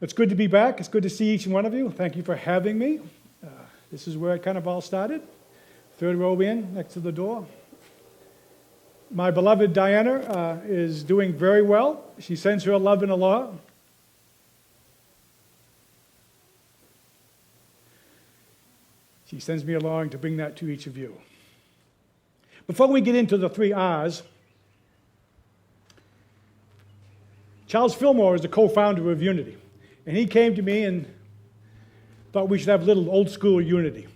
It's good to be back. It's good to see each one of you. Thank you for having me. This is where it kind of all started. Third row in, next to the door. My beloved Diana is doing very well. She sends her love and a lot. She sends me along to bring that to each of you. Before we get into the 3 R's, Charles Fillmore is the co-founder of Unity. And he came to me and thought we should have a little old school unity.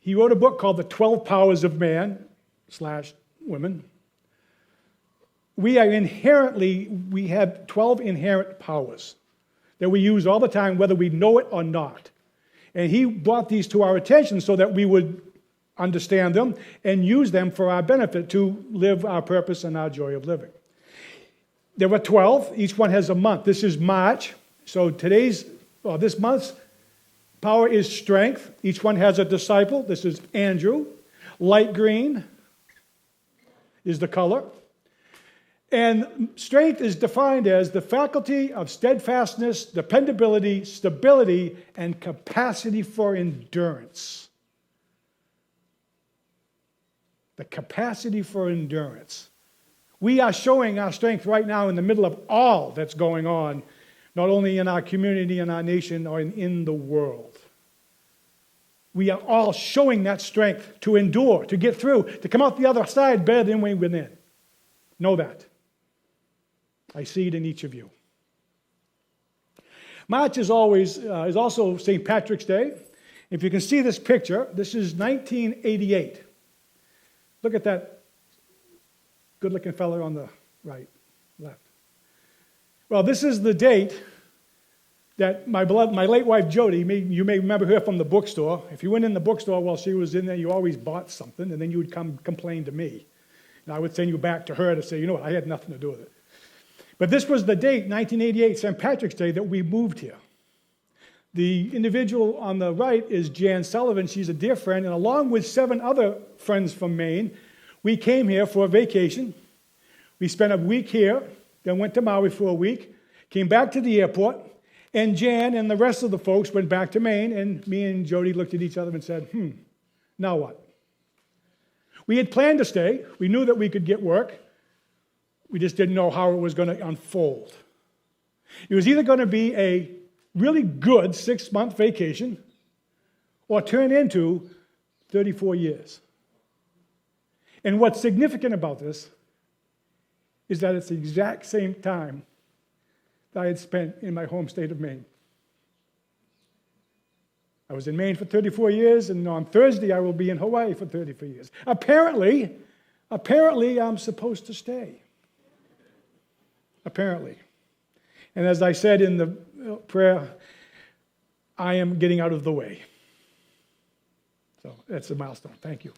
He wrote a book called The 12 Powers of Man/Women. We have 12 inherent powers that we use all the time, whether we know it or not. And he brought these to our attention so that we would understand them and use them for our benefit to live our purpose and our joy of living. There were 12. Each one has a month. This is March. So this month's power is strength. Each one has a disciple. This is Andrew. Light green is the color. And strength is defined as the faculty of steadfastness, dependability, stability, and capacity for endurance. The capacity for endurance. We are showing our strength right now in the middle of all that's going on, not only in our community, in our nation, or in the world. We are all showing that strength to endure, to get through, to come out the other side better than we went in. Know that. I see it in each of you. March is also St. Patrick's Day. If you can see this picture, this is 1988. Look at that good-looking fellow on the left. Well, this is the date that my late wife Jody, you may remember her from the bookstore. If you went in the bookstore while she was in there, you always bought something, and then you would come complain to me. And I would send you back to her to say, you know what, I had nothing to do with it. But this was the date, 1988, St. Patrick's Day, that we moved here. The individual on the right is Jan Sullivan. She's a dear friend, and along with 7 other friends from Maine, we came here for a vacation. We spent a week here, then went to Maui for a week, came back to the airport, and Jan and the rest of the folks went back to Maine, and me and Jody looked at each other and said, now what? We had planned to stay. We knew that we could get work. We just didn't know how it was going to unfold. It was either going to be a really good 6-month vacation or turn into 34 years. And what's significant about this is that it's the exact same time that I had spent in my home state of Maine. I was in Maine for 34 years, and on Thursday I will be in Hawaii for 34 years. Apparently I'm supposed to stay. Apparently. And as I said in the prayer, I am getting out of the way. So that's a milestone. Thank you.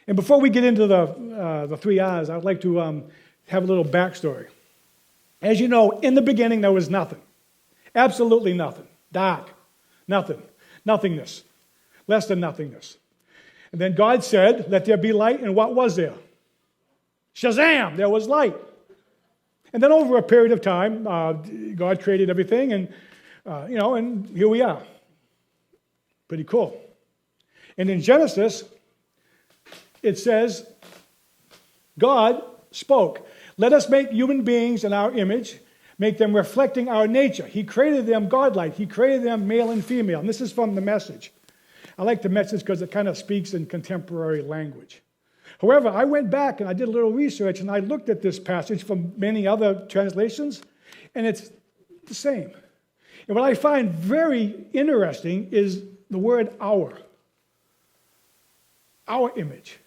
And before we get into the 3 R's, I'd like to have a little backstory. As you know, in the beginning there was nothing. Absolutely nothing. Dark. Nothing. Nothingness. Less than nothingness. And then God said, let there be light, and what was there? Shazam! There was light. And then over a period of time, God created everything, and and here we are. Pretty cool. And in Genesis, it says, God spoke, let us make human beings in our image, make them reflecting our nature. He created them godlike. He created them male and female. And this is from the Message. I like the Message because it kind of speaks in contemporary language. However, I went back and I did a little research and I looked at this passage from many other translations, and it's the same. And what I find very interesting is the word our. Our image.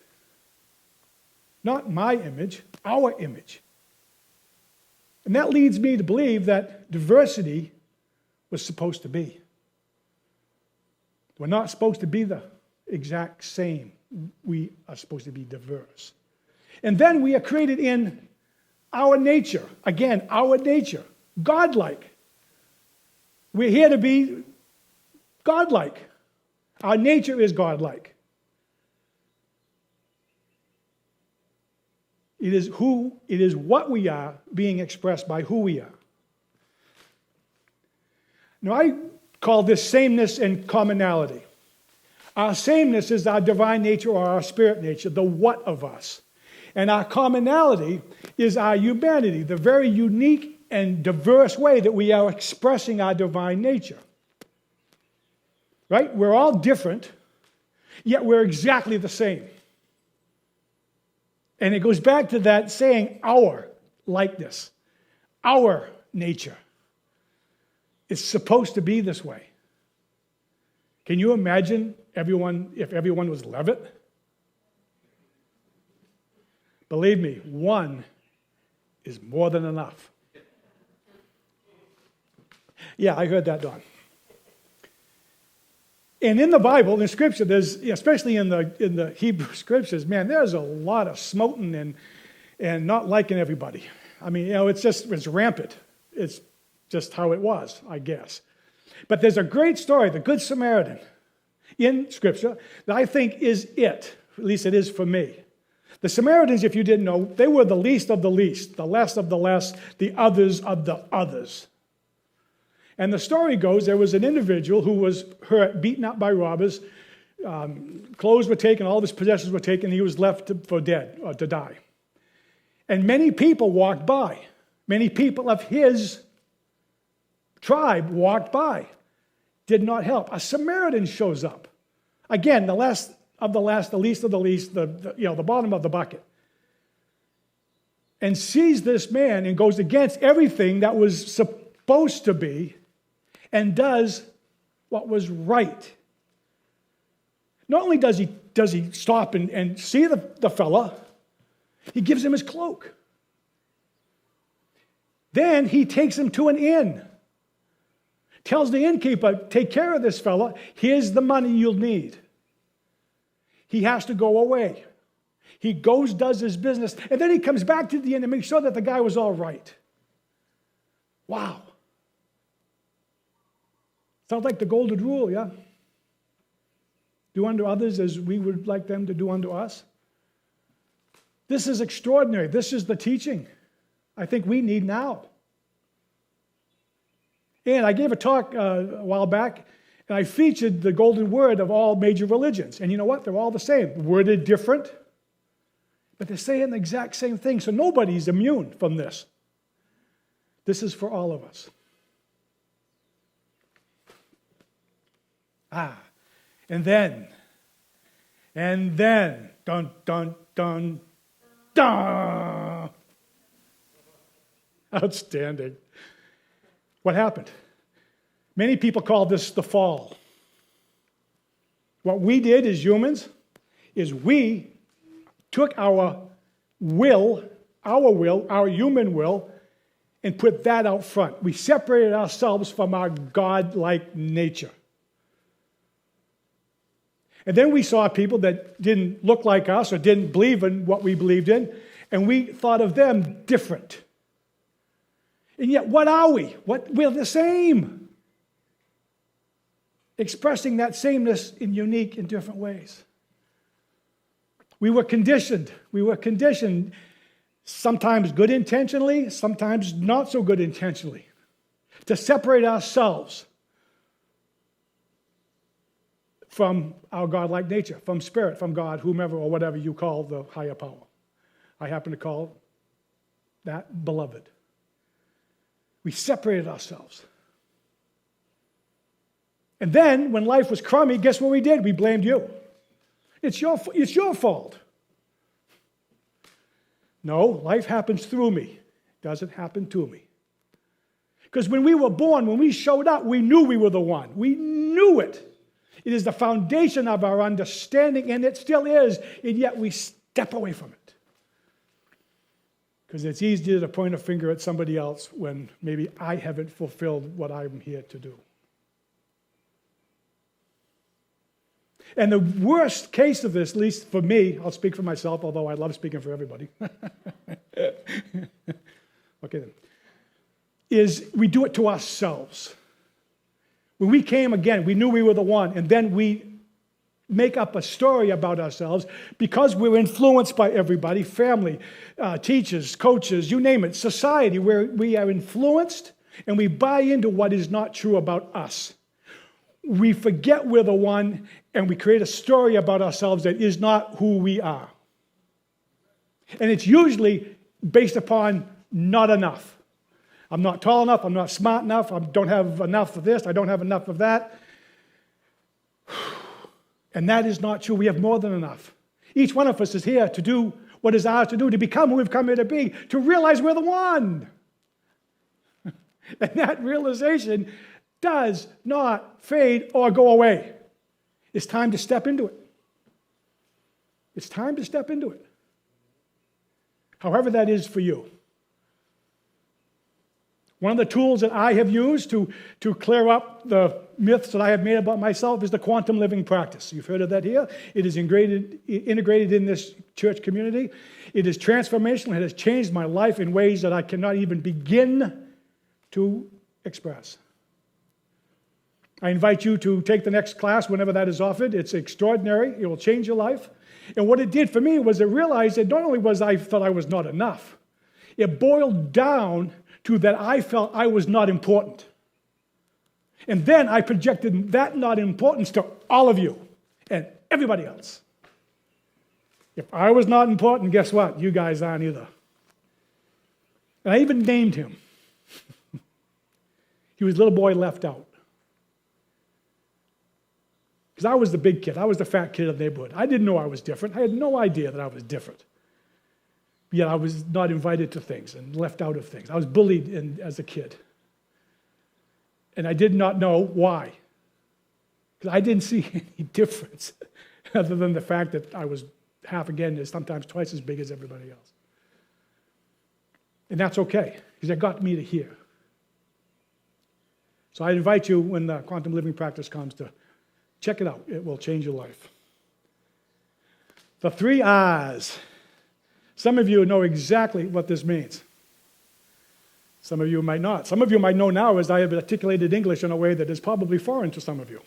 Not my image, our image. And that leads me to believe that diversity was supposed to be. We're not supposed to be the exact same. We are supposed to be diverse. And then we are created in our nature. Again, our nature. Godlike. We're here to be godlike. Our nature is godlike. It is what we are being expressed by who we are. Now, I call this sameness and commonality. Our sameness is our divine nature or our spirit nature, the what of us. And our commonality is our humanity, the very unique and diverse way that we are expressing our divine nature. Right? We're all different, yet we're exactly the same. And it goes back to that saying, our likeness, our nature. It's supposed to be this way. Can you imagine if everyone was Leavitt? Believe me, one is more than enough. Yeah, I heard that, Don. And in the Bible, in Scripture, there's, especially in the Hebrew Scriptures, man, there's a lot of smoting and not liking everybody. I mean, it's rampant. It's just how it was, I guess. But there's a great story, the Good Samaritan, in Scripture that I think is it. At least it is for me. The Samaritans, if you didn't know, they were the least of the least, the less of the less, the others of the others. And the story goes, there was an individual who was hurt, beaten up by robbers, clothes were taken, all of his possessions were taken, he was left for dead, or to die. And many people walked by. Many people of his tribe walked by, did not help. A Samaritan shows up. Again, the last of the last, the least of the least, the bottom of the bucket. And sees this man and goes against everything that was supposed to be and does what was right. Not only does he stop and see the fella, he gives him his cloak. Then he takes him to an inn. Tells the innkeeper, take care of this fella. Here's the money you'll need. He has to go away. He goes, does his business, and then he comes back to the inn to make sure that the guy was all right. Wow. Sounds like the golden rule, yeah? Do unto others as we would like them to do unto us. This is extraordinary. This is the teaching I think we need now. And I gave a talk a while back, and I featured the golden word of all major religions. And you know what? They're all the same. Worded different, but they're saying the exact same thing. So nobody's immune from this. This is for all of us. And then, dun, dun, dun, dun. Outstanding. What happened? Many people call this the fall. What we did as humans is we took our human will, and put that out front. We separated ourselves from our God-like nature. And then we saw people that didn't look like us or didn't believe in what we believed in, and we thought of them different. And yet, what are we? We're the same. Expressing that sameness in unique and different ways. We were conditioned. Sometimes good intentionally, sometimes not so good intentionally, to separate ourselves from our God-like nature, from spirit, from God, whomever or whatever you call the higher power. I happen to call that beloved. We separated ourselves. And then, when life was crummy, guess what we did? We blamed you. It's your fault. No, life happens through me. It doesn't happen to me. Because when we were born, when we showed up, we knew we were the one. We knew it. It is the foundation of our understanding, and it still is, and yet we step away from it. Because it's easier to point a finger at somebody else when maybe I haven't fulfilled what I'm here to do. And the worst case of this, at least for me, I'll speak for myself, although I love speaking for everybody. Okay then. Is we do it to ourselves. When we came again, we knew we were the one, and then we make up a story about ourselves because we're influenced by everybody, family, teachers, coaches, you name it, society, where we are influenced and we buy into what is not true about us. We forget we're the one, and we create a story about ourselves that is not who we are. And it's usually based upon not enough. I'm not tall enough, I'm not smart enough, I don't have enough of this, I don't have enough of that. And that is not true. We have more than enough. Each one of us is here to do what is ours to do, to become who we've come here to be, to realize we're the one. And that realization does not fade or go away. It's time to step into it. It's time to step into it. However that is for you. One of the tools that I have used to clear up the myths that I have made about myself is the quantum living practice. You've heard of that here. It is integrated in this church community. It is transformational. It has changed my life in ways that I cannot even begin to express. I invite you to take the next class whenever that is offered. It's extraordinary. It will change your life. And what it did for me was it realized that not only was I thought I was not enough, it boiled down to that I felt I was not important. And then I projected that not importance to all of you and everybody else. If I was not important, guess what? You guys aren't either. And I even named him. He was a little boy left out. Because I was the big kid. I was the fat kid of the neighborhood. I didn't know I was different. I had no idea that I was different. Yet I was not invited to things and left out of things. I was bullied as a kid. And I did not know why. Because I didn't see any difference other than the fact that I was half again, sometimes twice as big as everybody else. And that's okay, because it got me to here. So I invite you, when the quantum living practice comes, to check it out. It will change your life. The 3 R's. Some of you know exactly what this means. Some of you might not. Some of you might know now as I have articulated English in a way that is probably foreign to some of you,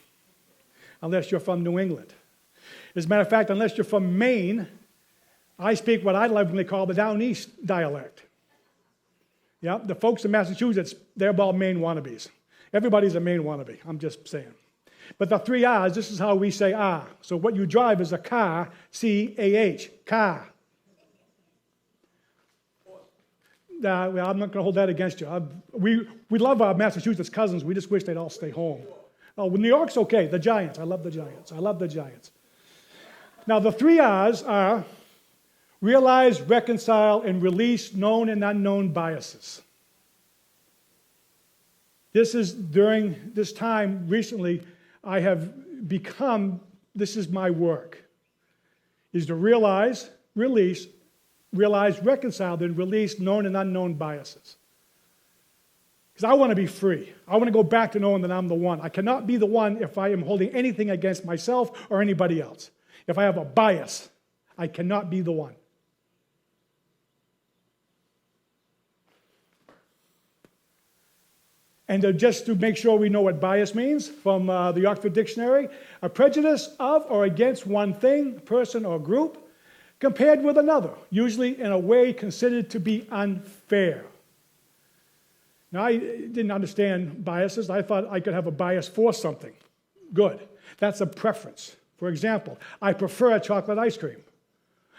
unless you're from New England. As a matter of fact, unless you're from Maine, I speak what I lovingly call the Down East dialect. Yeah, the folks in Massachusetts, they're all Maine wannabes. Everybody's a Maine wannabe, I'm just saying. But the 3 R's, this is how we say ah. So what you drive is a car, C-A-H, car. I'm not going to hold that against you. We love our Massachusetts cousins. We just wish they'd all stay home. Oh, well, New York's okay. The Giants. I love the Giants. I love the Giants. Now, the 3 R's are realize, reconcile, and release known and unknown biases. This is during this time recently, I have become, this is my work, is to realize, release, reconcile, then release known and unknown biases. Because I want to be free. I want to go back to knowing that I'm the one. I cannot be the one if I am holding anything against myself or anybody else. If I have a bias, I cannot be the one. And just to make sure we know what bias means, from the Oxford Dictionary, a prejudice of or against one thing, person, or group, compared with another, usually in a way considered to be unfair. Now, I didn't understand biases. I thought I could have a bias for something. Good. That's a preference. For example, I prefer chocolate ice cream.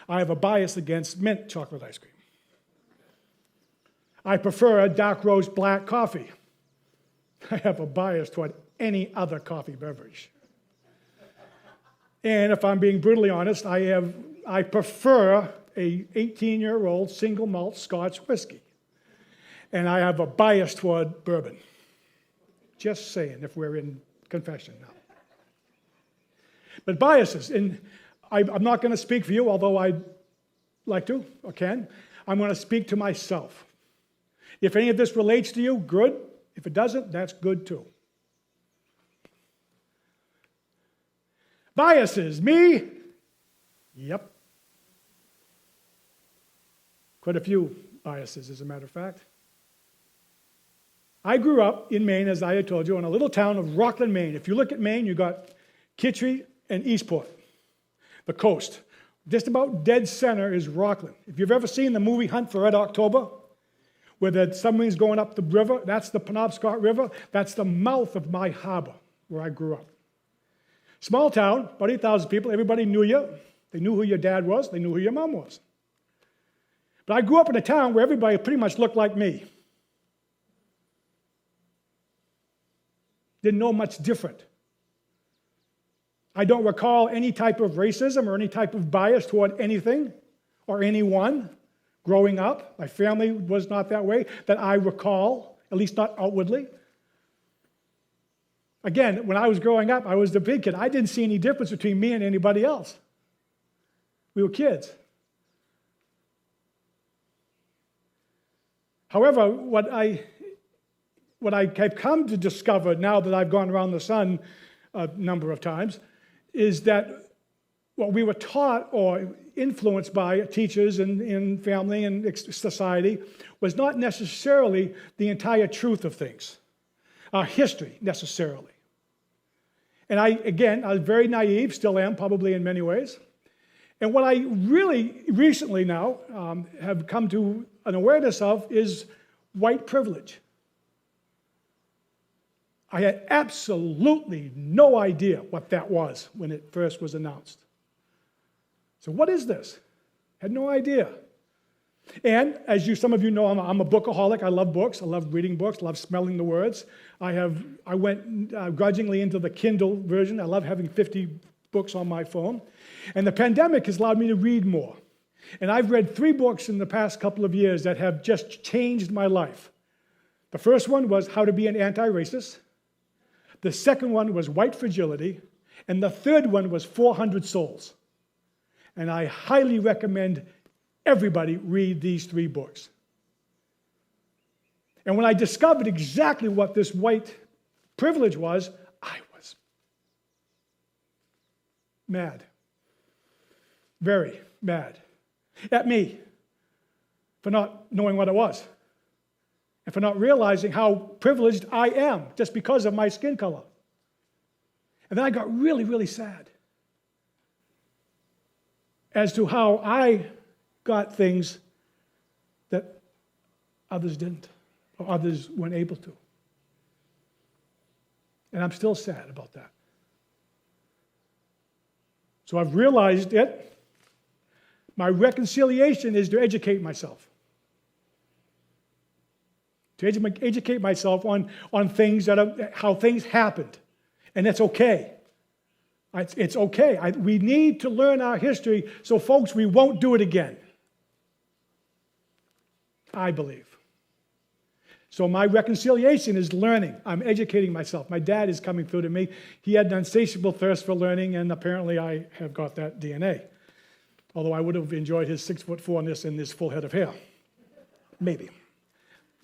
I have a bias against mint chocolate ice cream. I prefer a dark roast black coffee. I have a bias toward any other coffee beverage. And if I'm being brutally honest, I prefer a 18-year-old single malt Scotch whiskey. And I have a bias toward bourbon. Just saying, if we're in confession now. But biases, and I'm not going to speak for you, although I'd like to or can. I'm going to speak to myself. If any of this relates to you, good. If it doesn't, that's good too. Biases, me? Yep. Quite a few biases, as a matter of fact. I grew up in Maine, as I had told you, in a little town of Rockland, Maine. If you look at Maine, you've got Kitchery and Eastport, the coast. Just about dead center is Rockland. If you've ever seen the movie Hunt for Red October, where the submarine's going up the river. That's the Penobscot River. That's the mouth of my harbor where I grew up. Small town, about 8,000 people. Everybody knew you. They knew who your dad was. They knew who your mom was. But I grew up in a town where everybody pretty much looked like me. Didn't know much different. I don't recall any type of racism or any type of bias toward anything or anyone growing up. My family was not that way that I recall, at least not outwardly. Again, when I was growing up, I was the big kid. I didn't see any difference between me and anybody else. We were kids. However, what I have come to discover now that I've gone around the sun a number of times is that what we were taught or influenced by teachers and in family and society was not necessarily the entire truth of things, our history necessarily. And I was very naive, still am probably in many ways. And what I really recently now have come to an awareness of is white privilege. I had absolutely no idea what that was when it first was announced. So what is this? Had no idea. And as some of you know, I'm a bookaholic. I love books. I love reading books. I love smelling the words. I went grudgingly into the Kindle version. I love having 50 books on my phone. And the pandemic has allowed me to read more. And I've read 3 books in the past couple of years that have just changed my life. The first one was How to Be an Anti-Racist. The second one was White Fragility. And the third one was 400 Souls. And I highly recommend everybody read these 3 books. And when I discovered exactly what this white privilege was, I was mad. Very mad. At me for not knowing what it was. And for not realizing how privileged I am just because of my skin color. And then I got really, really sad as to how I got things that others didn't, or others weren't able to. And I'm still sad about that. So I've realized it. My reconciliation is to educate myself. To educate myself on things how things happened. And it's okay. It's okay. We need to learn our history so, folks, we won't do it again. I believe. So my reconciliation is learning. I'm educating myself. My dad is coming through to me. He had an insatiable thirst for learning, and apparently I have got that DNA. Although I would have enjoyed his 6'4" and his full head of hair. Maybe.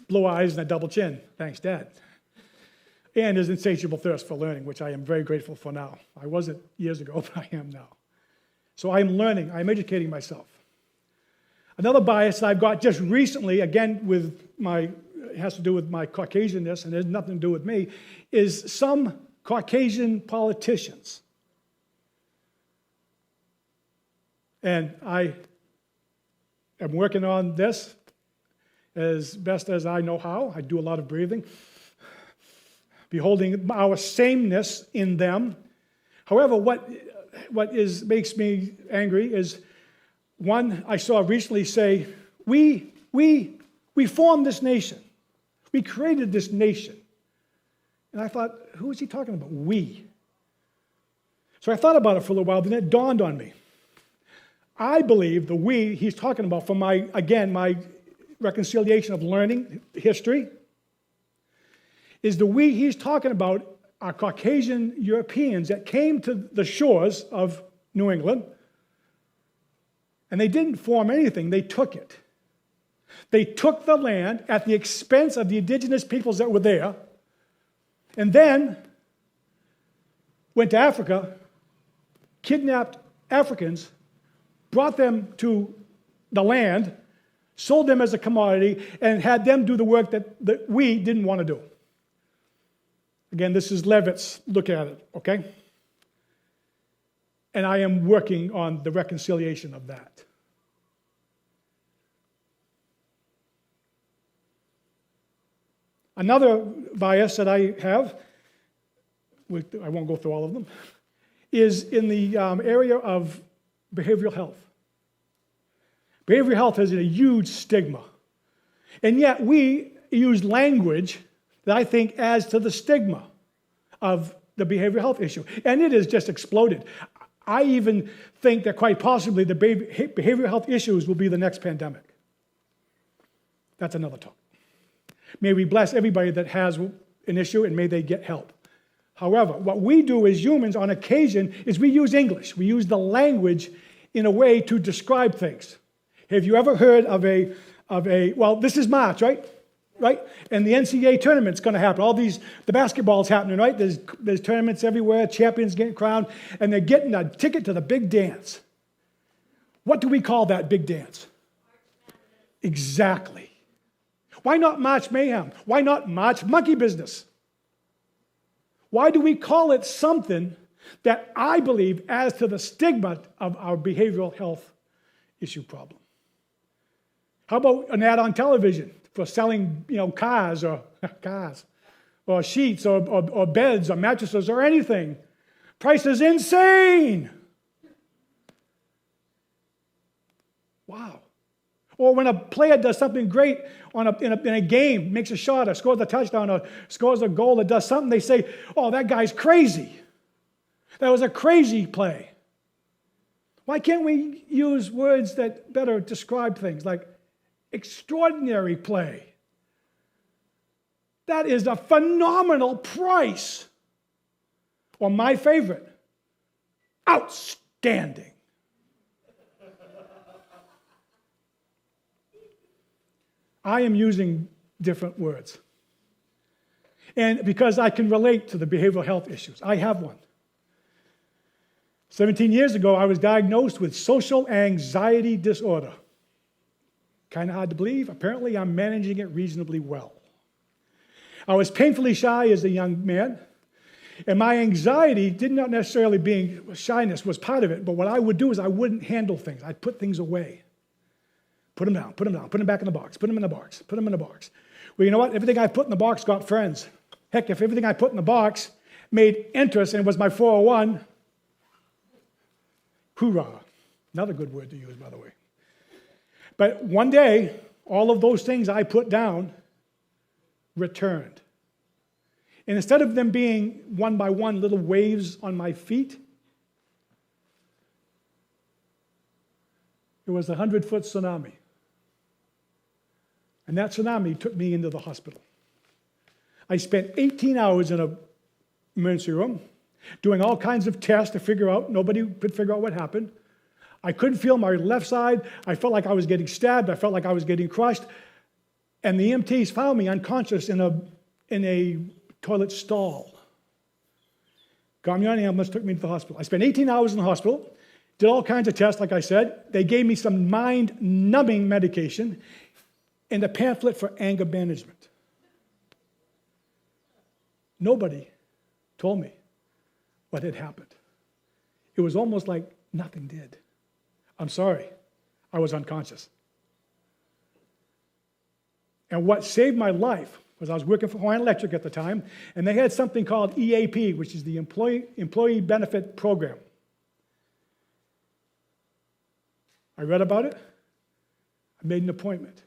Blue eyes and a double chin. Thanks, Dad. And his insatiable thirst for learning, which I am very grateful for now. I wasn't years ago, but I am now. So I'm learning. I'm educating myself. Another bias that I've got just recently, again, it has to do with my Caucasianness, and it has nothing to do with me, is some Caucasian politicians. And I am working on this as best as I know how. I do a lot of breathing. Beholding our sameness in them. However, what makes me angry is one I saw recently say, we formed this nation. We created this nation. And I thought, who is he talking about? We. So I thought about it for a little while, then it dawned on me. I believe the we he's talking about for my reconciliation of learning history is the we he's talking about are Caucasian Europeans that came to the shores of New England, and they didn't form anything, they took it. They took the land at the expense of the indigenous peoples that were there, and then went to Africa, kidnapped Africans, brought them to the land, sold them as a commodity, and had them do the work that we didn't want to do. Again, this is Leavitt's look at it, okay? And I am working on the reconciliation of that. Another bias that I have, I won't go through all of them, is in the area of behavioral health. Behavioral health has a huge stigma. And yet we use language that I think adds to the stigma of the behavioral health issue. And it has just exploded. I even think that quite possibly the behavioral health issues will be the next pandemic. That's another talk. May we bless everybody that has an issue and may they get help. However, what we do as humans on occasion is we use English. We use the language in a way to describe things. Have you ever heard of well, this is March, right? Right? And the NCAA tournament's going to happen. The basketball's happening, right? There's tournaments everywhere, champions getting crowned, and they're getting a ticket to the big dance. What do we call that big dance? Exactly. Why not March Mayhem? Why not March Monkey Business? Why do we call it something that I believe adds to the stigma of our behavioral health issue problem? How about an ad on television for selling, cars or sheets or beds or mattresses or anything? Price is insane. Wow. Or when a player does something great in a game, makes a shot or scores a touchdown or scores a goal or does something, they say, oh, that guy's crazy. That was a crazy play. Why can't we use words that better describe things like extraordinary play? That is a phenomenal price. Or my favorite, outstanding. I am using different words. And because I can relate to the behavioral health issues. I have one. 17 years ago, I was diagnosed with social anxiety disorder. Kind of hard to believe. Apparently, I'm managing it reasonably well. I was painfully shy as a young man. And my anxiety did not necessarily being shyness was part of it. But what I would do is I wouldn't handle things. I'd put things away. Put them down, put them back in the box, put them in the box, put them in the box. Well, you know what? Everything I put in the box got friends. Heck, if everything I put in the box made interest and was my 401, hoorah. Another good word to use, by the way. But one day, all of those things I put down returned. And instead of them being one by one little waves on my feet, it was a 100-foot tsunami. And that tsunami took me into the hospital. I spent 18 hours in an emergency room doing all kinds of tests to figure out, nobody could figure out what happened. I couldn't feel my left side. I felt like I was getting stabbed. I felt like I was getting crushed. And the EMTs found me unconscious in a toilet stall. Got me on an ambulance, took me to the hospital. I spent 18 hours in the hospital, did all kinds of tests, like I said. They gave me some mind-numbing medication and a pamphlet for anger management. Nobody told me what had happened. It was almost like nothing did. I'm sorry, I was unconscious. And what saved my life was I was working for Hawaiian Electric at the time, and they had something called EAP, which is the Employee Benefit Program. I read about it. I made an appointment.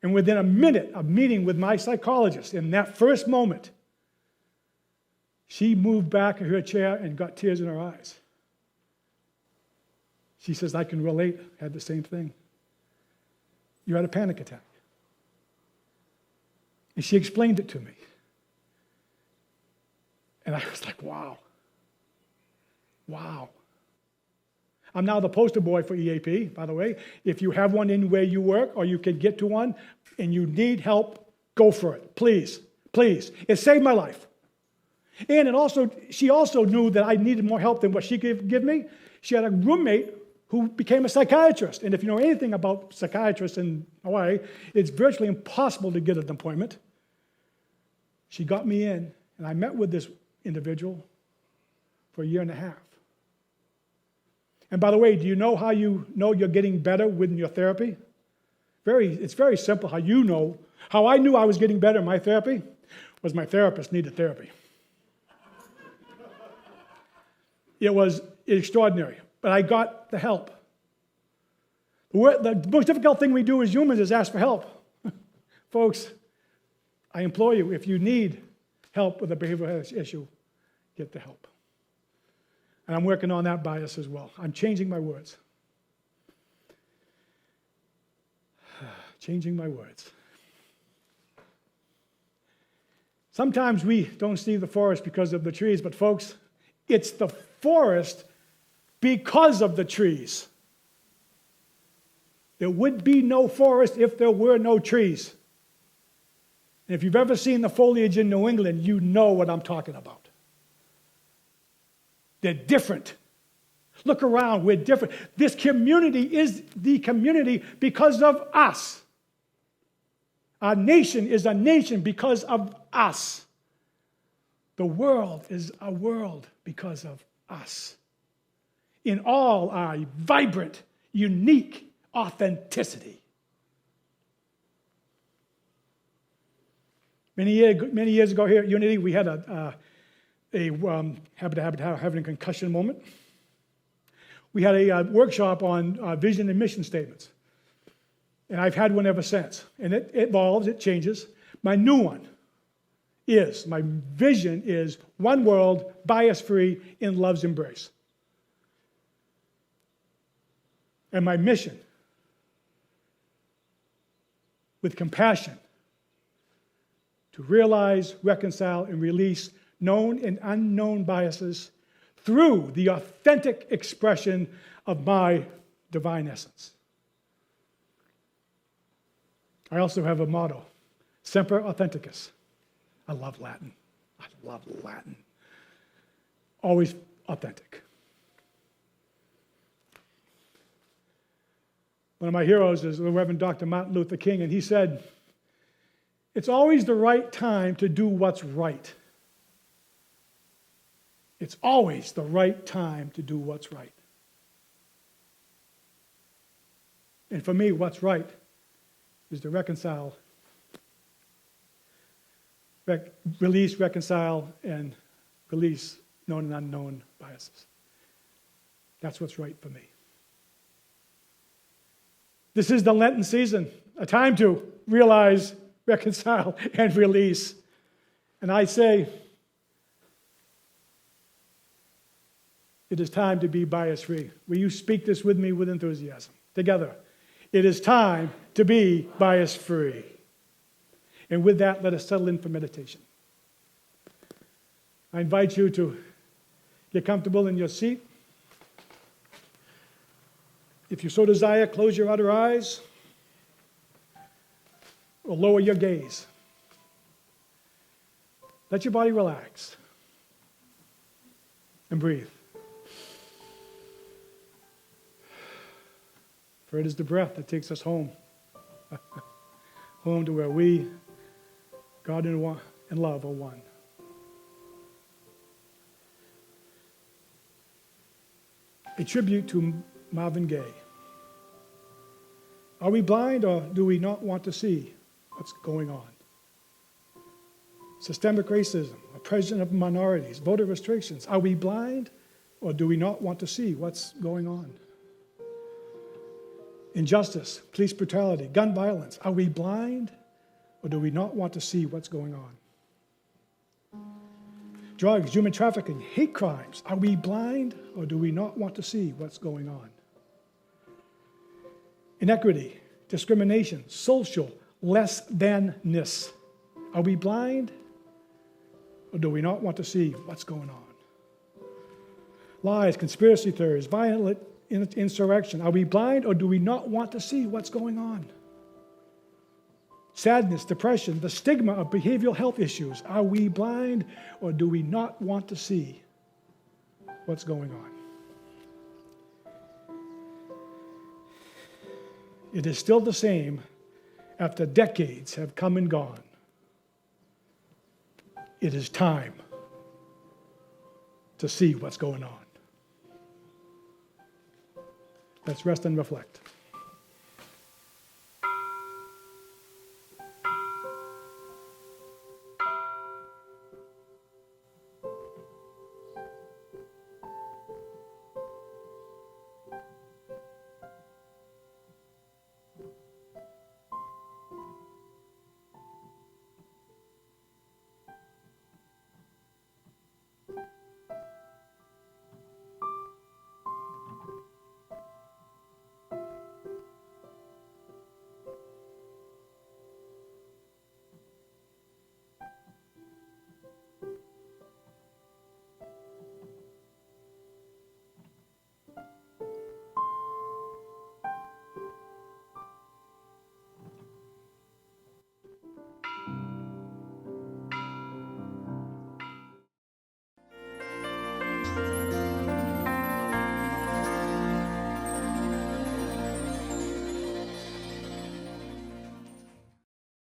And within a minute of meeting with my psychologist, in that first moment, she moved back in her chair and got tears in her eyes. She says, I can relate, had the same thing. You had a panic attack. And she explained it to me. And I was like, wow. Wow. I'm now the poster boy for EAP, by the way. If you have one in where you work or you can get to one and you need help, go for it. Please, please. It saved my life. And she also knew that I needed more help than what she could give me. She had a roommate who became a psychiatrist. And if you know anything about psychiatrists in Hawaii, it's virtually impossible to get an appointment. She got me in, and I met with this individual for a year and a half. And by the way, do you know how you know you're getting better within your therapy? It's very simple how I knew I was getting better in my therapy was my therapist needed therapy. It was extraordinary, but I got the help. The most difficult thing we do as humans is ask for help. Folks, I implore you, if you need help with a behavioral issue, get the help. And I'm working on that bias as well. I'm changing my words. Changing my words. Sometimes we don't see the forest because of the trees, but folks, it's the forest because of the trees. There would be no forest if there were no trees. And if you've ever seen the foliage in New England, you know what I'm talking about. They're different. Look around, we're different. This community is the community because of us. Our nation is a nation because of us. The world is a world because of us. In all our vibrant, unique authenticity. Many years ago here at Unity, we had having a concussion moment. We had a workshop on vision and mission statements. And I've had one ever since. And it evolves, it changes. My new one my vision is one world, bias-free, in love's embrace. And my mission, with compassion, to realize, reconcile, and release known and unknown biases through the authentic expression of my divine essence. I also have a motto, Semper Authenticus. I love Latin. Always authentic. One of my heroes is the Reverend Dr. Martin Luther King, and he said, it's always the right time to do what's right. It's always the right time to do what's right. And for me, what's right is to release, reconcile, and release known and unknown biases. That's what's right for me. This is the Lenten season, a time to realize, reconcile, and release. And I say, it is time to be bias-free. Will you speak this with me with enthusiasm? Together. It is time to be bias-free. And with that, let us settle in for meditation. I invite you to get comfortable in your seat. If you so desire, close your outer eyes or lower your gaze. Let your body relax and breathe. For it is the breath that takes us home. Home to where we, God and love are one. A tribute to Marvin Gaye. Are we blind or do we not want to see what's going on? Systemic racism, oppression of minorities, voter restrictions. Are we blind or do we not want to see what's going on? Injustice, police brutality, gun violence. Are we blind or do we not want to see what's going on? Drugs, human trafficking, hate crimes. Are we blind or do we not want to see what's going on? Inequity, discrimination, social less than-ness. Are we blind or do we not want to see what's going on? Lies, conspiracy theories, violent insurrection. Are we blind or do we not want to see what's going on? Sadness, depression, the stigma of behavioral health issues. Are we blind or do we not want to see what's going on? It is still the same after decades have come and gone. It is time to see what's going on. Let's rest and reflect.